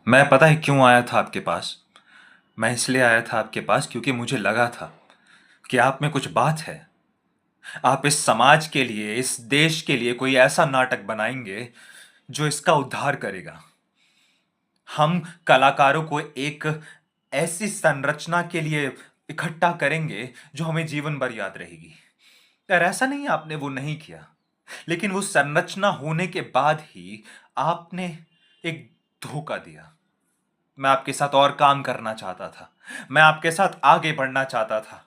मैं पता है क्यों आया था आपके पास। मैं इसलिए आया था आपके पास क्योंकि मुझे लगा था कि आप में कुछ बात है। आप इस समाज के लिए, इस देश के लिए कोई ऐसा नाटक बनाएंगे जो इसका उद्धार करेगा। हम कलाकारों को एक ऐसी संरचना के लिए इकट्ठा करेंगे जो हमें जीवन भर याद रहेगी। यार ऐसा नहीं है आपने वो नहीं किया, लेकिन वो संरचना होने के बाद ही आपने एक धोखा दिया। मैं आपके साथ और काम करना चाहता था, मैं आपके साथ आगे बढ़ना चाहता था।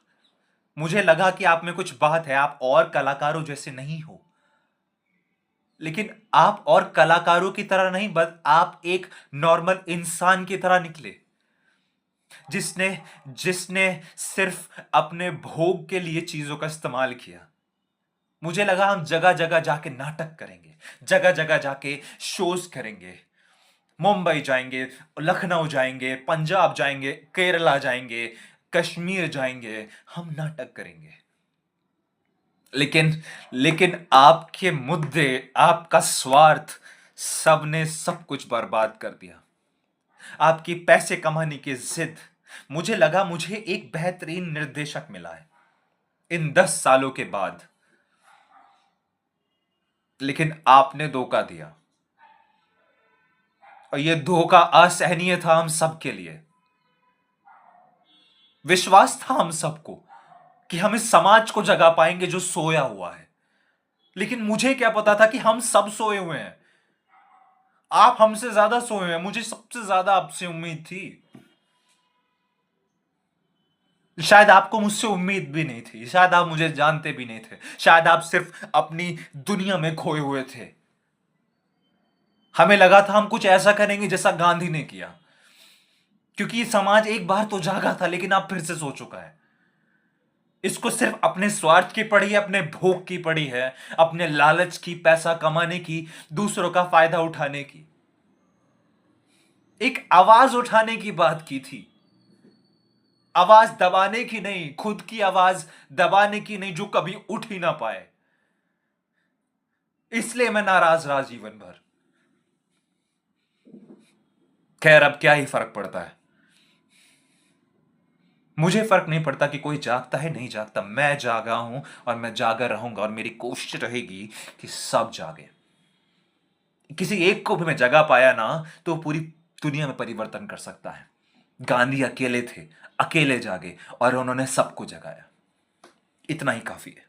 मुझे लगा कि आप में कुछ बात है, आप और कलाकारों जैसे नहीं हो। लेकिन आप और कलाकारों की तरह नहीं, बस आप एक नॉर्मल इंसान की तरह निकले, जिसने जिसने सिर्फ अपने भोग के लिए चीजों का इस्तेमाल किया। मुझे लगा हम जगह जगह जाके नाटक करेंगे, जगह जगह जाके शोज करेंगे। मुंबई जाएंगे, लखनऊ जाएंगे, पंजाब जाएंगे, केरला जाएंगे, कश्मीर जाएंगे, हम नाटक करेंगे। लेकिन लेकिन आपके मुद्दे, आपका स्वार्थ, सबने सब कुछ बर्बाद कर दिया। आपकी पैसे कमाने की जिद। मुझे लगा मुझे एक बेहतरीन निर्देशक मिला है इन 10 सालों के बाद, लेकिन आपने धोखा दिया। और यह धोखा असहनीय था हम सबके लिए। विश्वास था हम सबको कि हम इस समाज को जगा पाएंगे जो सोया हुआ है, लेकिन मुझे क्या पता था कि हम सब सोए हुए हैं। आप हमसे ज्यादा सोए हैं, मुझे सबसे ज्यादा आपसे उम्मीद थी। शायद आपको मुझसे उम्मीद भी नहीं थी, शायद आप मुझे जानते भी नहीं थे, शायद आप सिर्फ अपनी दुनिया में खोए हुए थे। हमें लगा था हम कुछ ऐसा करेंगे जैसा गांधी ने किया, क्योंकि ये समाज एक बार तो जागा था, लेकिन अब फिर से सो चुका है। इसको सिर्फ अपने स्वार्थ की पड़ी है, अपने भोग की पड़ी है, अपने लालच की, पैसा कमाने की, दूसरों का फायदा उठाने की। एक आवाज उठाने की बात की थी, आवाज दबाने की नहीं, खुद की आवाज दबाने की नहीं जो कभी उठ ही ना पाए। इसलिए मैं नाराज रहा जीवन भर। खैर अब क्या ही फर्क पड़ता है। मुझे फर्क नहीं पड़ता कि कोई जागता है नहीं जागता, मैं जागा हूं और मैं जागा रहूंगा, और मेरी कोशिश रहेगी कि सब जागे। किसी एक को भी मैं जगा पाया ना, तो पूरी दुनिया में परिवर्तन कर सकता है। गांधी अकेले थे, अकेले जागे और उन्होंने सबको जगाया। इतना ही काफी है।